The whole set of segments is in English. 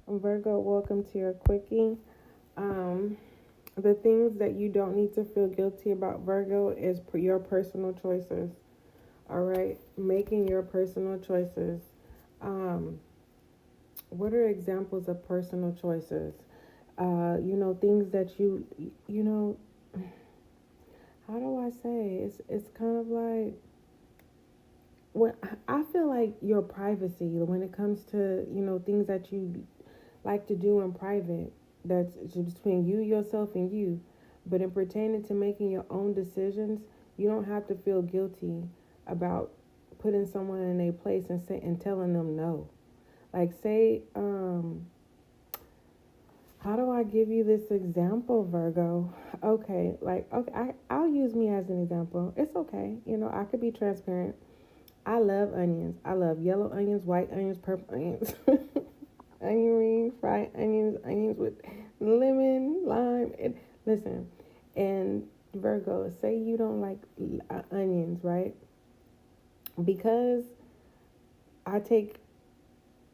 Virgo, welcome to your Quickie. Um, the things that you don't need to feel guilty about, Virgo, is your personal choices. All right, making your personal choices. Um, what are examples of personal choices? Things that you know, how do I say? It's kind of like when I feel like your privacy when it comes to things that you like to do in private. That's between you, yourself, and you. But in pertaining to making your own decisions, you don't have to feel guilty about putting someone in a place and telling them no. Like say, how do I give you this example, Virgo? Okay, I'll use me as an example. It's okay, I could be transparent. I love onions. I love yellow onions, white onions, purple onions, onion rings, fried onions, onions with lemon, lime. And listen, and Virgo, say you don't like onions, right? Because I take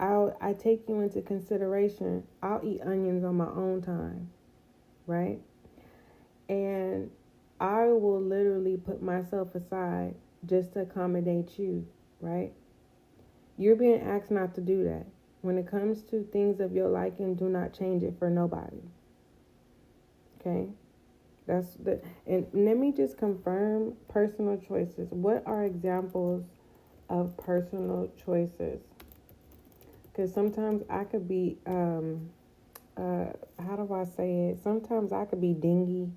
I take you into consideration. I'll eat onions on my own time, right? And I will literally put myself aside just to accommodate you, right? You're being asked not to do that. When it comes to things of your liking, do not change it for nobody. Okay? That's the and let me just confirm personal choices. What are examples of personal choices? Because sometimes I could be how do I say it? Sometimes I could be dingy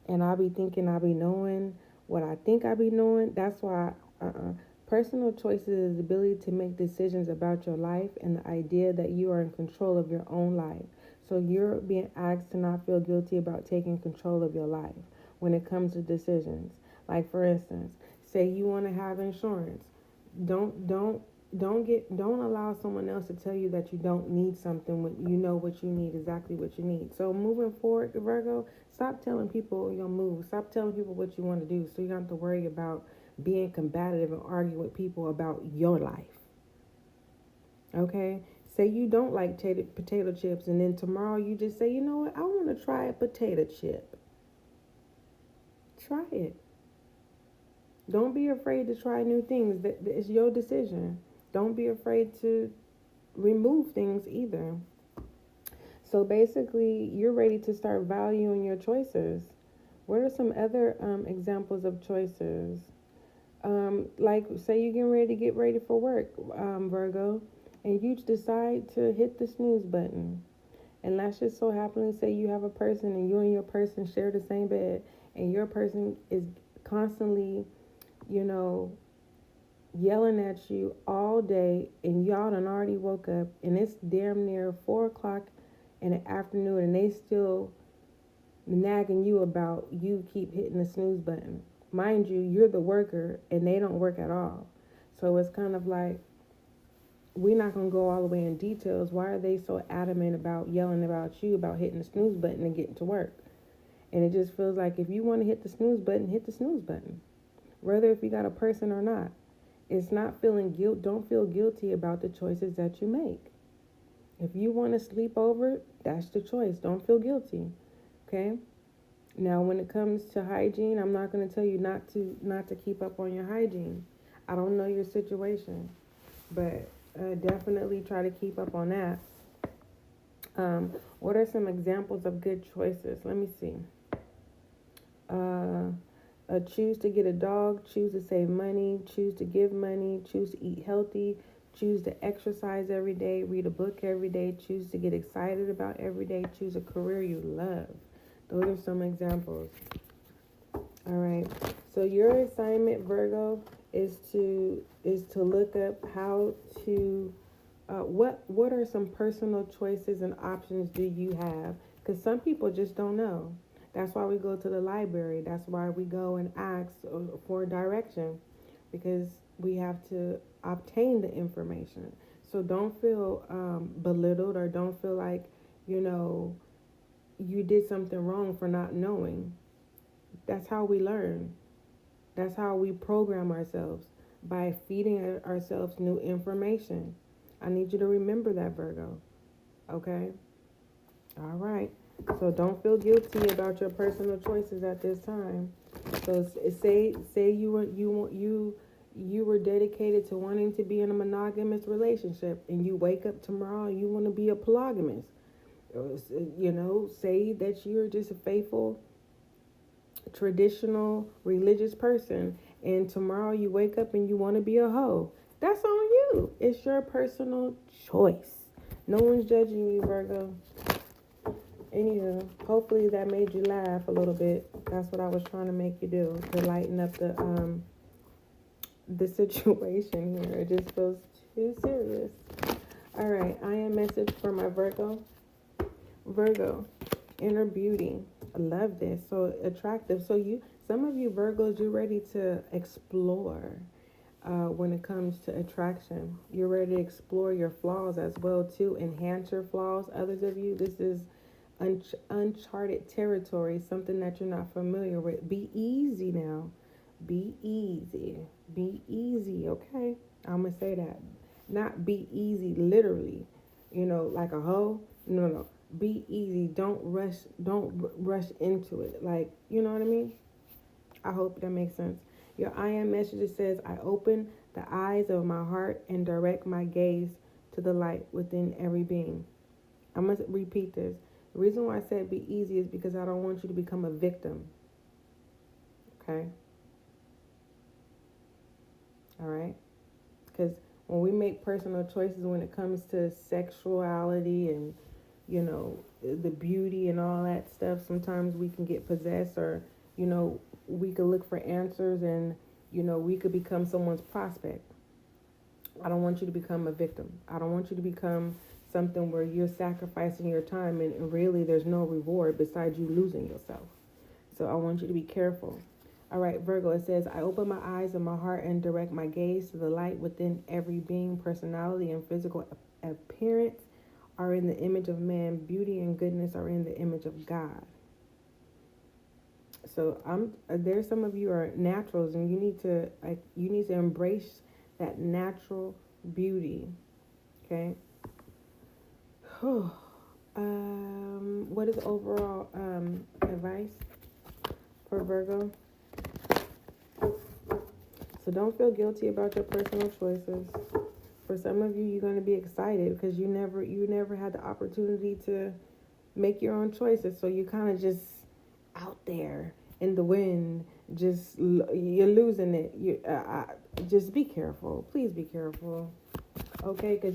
and I'll be thinking I'll be knowing what I think I be knowing. That's why personal choices is the ability to make decisions about your life and the idea that you are in control of your own life. So you're being asked to not feel guilty about taking control of your life when it comes to decisions. Like for instance, say you want to have insurance. Don't don't don't allow someone else to tell you that you don't need something when you know what you need, exactly what you need. So moving forward, Virgo, stop telling people your move. Stop telling people what you want to do, so you don't have to worry about being combative and arguing with people about your life. Okay? Say you don't like potato chips, and then tomorrow you just say, you know what, I want to try a potato chip. Try it. Don't be afraid to try new things. It's your decision. Don't be afraid to remove things either. So basically, you're ready to start valuing your choices. What are some other examples of choices? Like, say you're getting ready to get ready for work, Virgo, and you decide to hit the snooze button. And let's just so happen to say you have a person and you and your person share the same bed, and your person is constantly, you know, yelling at you all day, and y'all done already woke up, and it's damn near 4 o'clock in the afternoon, and they still nagging you about you keep hitting the snooze button. Mind you, you're the worker, and they don't work at all. So it's kind of like we're not gonna go all the way in details. Why are they so adamant about yelling about you about hitting the snooze button and getting to work? And it just feels like if you want to hit the snooze button, hit the snooze button, whether if you got a person or not. It's not feeling guilt. Don't feel guilty about the choices that you make. If you want to sleep over, that's the choice. Don't feel guilty. Okay? Now, when it comes to hygiene, I'm not going to tell you not to keep up on your hygiene. I don't know your situation, but definitely try to keep up on that. What are some examples of good choices? Let me see. Uh, choose to get a dog, choose to save money, choose to give money, choose to eat healthy, choose to exercise every day, read a book every day, choose to get excited about every day, choose a career you love. Those are some examples. All right. So your assignment, Virgo, is to look up how to what are some personal choices and options do you have? Because some people just don't know. That's why we go to the library. That's why we go and ask for direction, because we have to obtain the information. So don't feel belittled, or don't feel like you know you did something wrong for not knowing. That's how we learn. That's how we program ourselves, by feeding ourselves new information. I need you to remember that, Virgo. Okay? All right. So don't feel guilty about your personal choices at this time. So say you were dedicated to wanting to be in a monogamous relationship, and you wake up tomorrow and you want to be a polygamous. Say that you're just a faithful, traditional, religious person, and tomorrow you wake up and you want to be a hoe. That's on you. It's your personal choice. No one's judging you, Virgo. Anywho, hopefully that made you laugh a little bit. That's what I was trying to make you do, to lighten up the situation here. It just feels too serious. All right, I am message for my Virgo. Virgo, inner beauty. I love this. So attractive. So some of you Virgos, you're ready to explore. When it comes to attraction, you're ready to explore your flaws as well too. Enhance your flaws. Others of you, this is uncharted territory, something that you're not familiar with. Be easy now. Be easy. Be easy, okay? I'm going to say that. Not be easy literally, like a hoe. No. Be easy. Don't rush into it. Like, you know what I mean? I hope that makes sense. Your I am message says, I open the eyes of my heart and direct my gaze to the light within every being. I'm going to repeat this. The reason why I said be easy is because I don't want you to become a victim. Okay? All right? Because when we make personal choices when it comes to sexuality and, the beauty and all that stuff, sometimes we can get possessed, or, we could look for answers, and, we could become someone's prospect. I don't want you to become a victim. I don't want you to become something where you're sacrificing your time and really there's no reward besides you losing yourself. So I want you to be careful. All right, Virgo, it says, I open my eyes and my heart and direct my gaze to the light within every being. Personality and physical appearance are in the image of man. Beauty and goodness are in the image of God. So there's some of you are naturals, and you need to embrace that natural beauty. Okay. What is overall advice for Virgo? So don't feel guilty about your personal choices. For some of you, you're going to be excited because you never had the opportunity to make your own choices. So you kind of just out there in the wind, you're losing it. Just be careful. Please be careful. Okay, because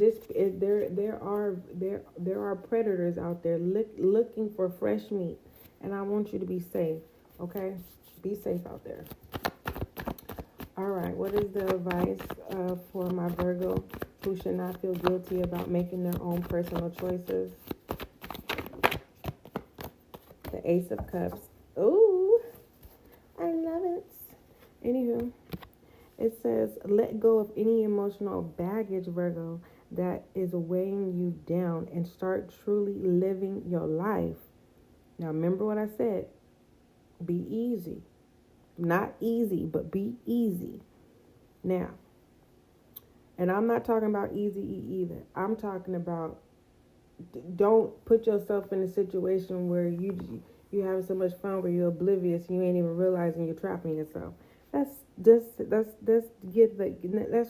there are predators out there looking for fresh meat, and I want you to be safe. Okay, be safe out there. All right, what is the advice for my Virgo who should not feel guilty about making their own personal choices? The Ace of Cups. Ooh, I love it. Anywho. It says, let go of any emotional baggage, Virgo, that is weighing you down, and start truly living your life. Now, remember what I said. Be easy. Not easy, but be easy. Now, and I'm not talking about easy either. I'm talking about don't put yourself in a situation where you having so much fun where you're oblivious and you ain't even realizing you're trapping yourself. Let's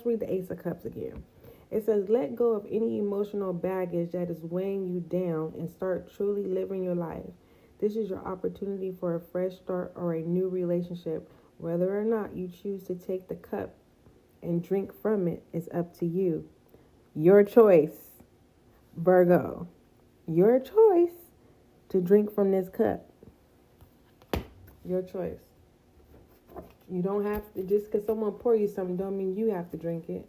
read the Ace of Cups again. It says, let go of any emotional baggage that is weighing you down and start truly living your life. This is your opportunity for a fresh start or a new relationship. Whether or not you choose to take the cup and drink from it is up to you. Your choice, Virgo. Your choice to drink from this cup. Your choice. You don't have to, just because someone pour you something don't mean you have to drink it.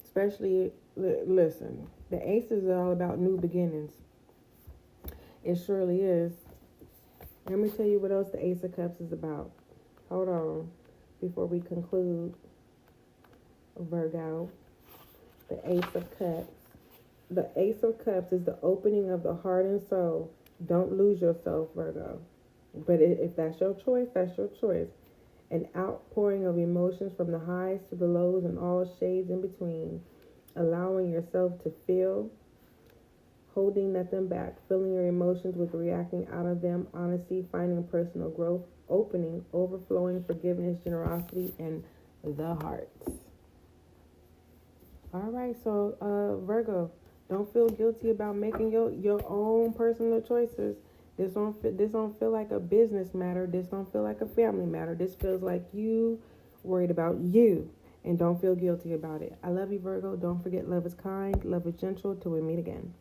Especially, listen, the Aces are all about new beginnings. It surely is. Let me tell you what else the Ace of Cups is about. Hold on, before we conclude, Virgo. The Ace of Cups. The Ace of Cups is the opening of the heart and soul. Don't lose yourself, Virgo. But if that's your choice, that's your choice. An outpouring of emotions from the highs to the lows and all shades in between. Allowing yourself to feel, holding nothing back, feeling your emotions with reacting out of them, honesty, finding personal growth, opening, overflowing, forgiveness, generosity, and the heart. All right, so Virgo, don't feel guilty about making your own personal choices. This don't feel like a business matter. This don't feel like a family matter. This feels like you worried about you, and don't feel guilty about it. I love you, Virgo. Don't forget, love is kind, love is gentle. Till we meet again.